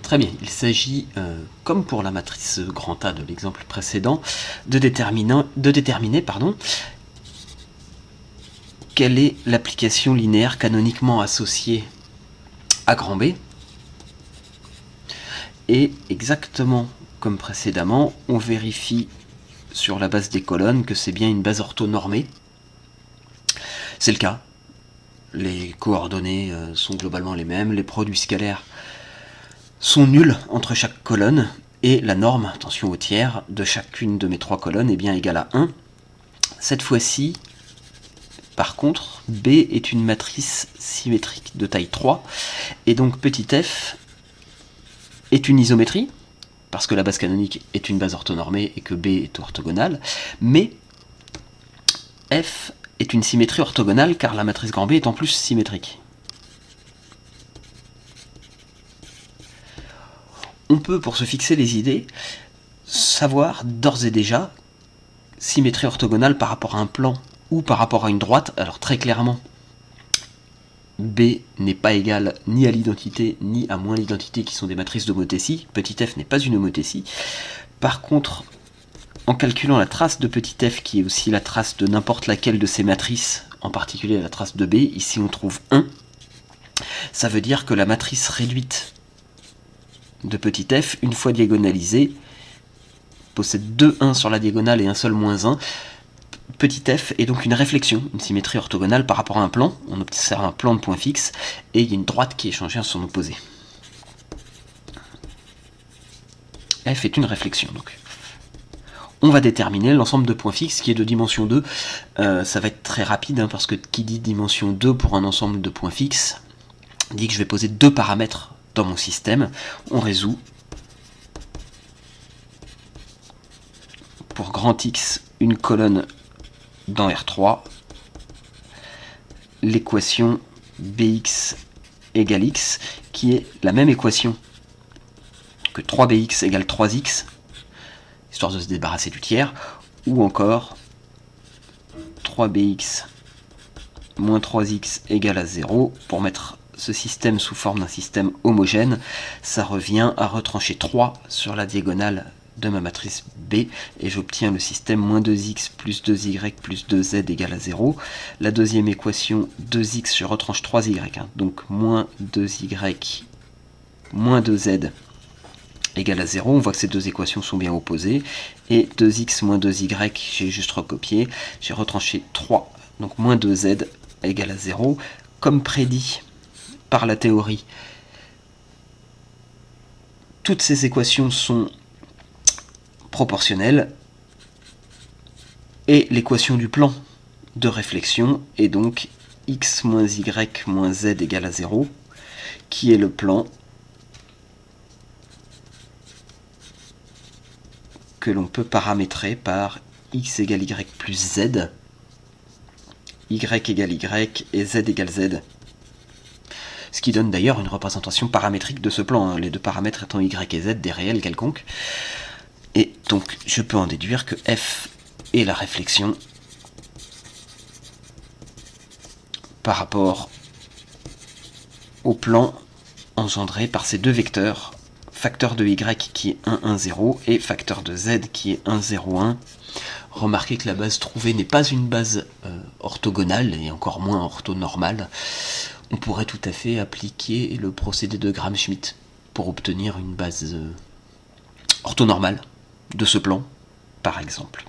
Très bien, il s'agit, comme pour la matrice grand A de l'exemple précédent, de déterminer quelle est l'application linéaire canoniquement associée à grand B. Et exactement comme précédemment, on vérifie sur la base des colonnes que c'est bien une base orthonormée. C'est le cas. Les coordonnées sont globalement les mêmes, les produits scalaires sont nuls entre chaque colonne, et la norme, attention au tiers, de chacune de mes 3 colonnes est bien égale à 1. Cette fois-ci, par contre, B est une matrice symétrique de taille 3, et donc petit f est une isométrie, parce que la base canonique est une base orthonormée et que B est orthogonale, mais f est une symétrie orthogonale car la matrice grand B est en plus symétrique. On peut, pour se fixer les idées, savoir d'ores et déjà symétrie orthogonale par rapport à un plan ou par rapport à une droite. Alors très clairement, B n'est pas égal ni à l'identité ni à moins l'identité qui sont des matrices d'homothétie. Petit f n'est pas une homothétie. Par contre, en calculant la trace de petit f, qui est aussi la trace de n'importe laquelle de ces matrices, en particulier la trace de B, ici on trouve 1, ça veut dire que la matrice réduite de petit f, une fois diagonalisée, possède 2 1 sur la diagonale et un seul moins 1. Petit f est donc une réflexion, une symétrie orthogonale par rapport à un plan. On observe un plan de point fixe, et il y a une droite qui est changée à son opposé. F est une réflexion, donc. On va déterminer l'ensemble de points fixes qui est de dimension 2. Ça va être très rapide, parce que qui dit dimension 2 pour un ensemble de points fixes, dit que je vais poser 2 paramètres dans mon système. On résout. Pour grand X, une colonne dans R3, l'équation Bx égale X, qui est la même équation que 3Bx égale 3X, histoire de se débarrasser du tiers, ou encore 3Bx moins 3X égale à 0, pour mettre ce système sous forme d'un système homogène. Ça revient à retrancher 3 sur la diagonale de ma matrice B, et j'obtiens le système moins 2x plus 2y plus 2z égale à 0. La deuxième équation, 2x, je retranche 3y, donc moins 2y moins 2z égale à 0. On voit que ces deux équations sont bien opposées, et 2x moins 2y, j'ai juste recopié, j'ai retranché 3, donc moins 2z égale à 0. Comme prédit par la théorie, toutes ces équations sont proportionnelle, et l'équation du plan de réflexion est donc x moins y moins z égale à 0, qui est le plan que l'on peut paramétrer par x égale y plus z, y égale y et z égale z. Ce qui donne d'ailleurs une représentation paramétrique de ce plan, les deux paramètres étant y et z des réels quelconques. Et donc, je peux en déduire que f est la réflexion par rapport au plan engendré par ces deux vecteurs, facteur de y qui est 1, 1, 0 et facteur de z qui est 1, 0, 1. Remarquez que la base trouvée n'est pas une base orthogonale et encore moins orthonormale. On pourrait tout à fait appliquer le procédé de Gram-Schmidt pour obtenir une base orthonormale de ce plan, par exemple.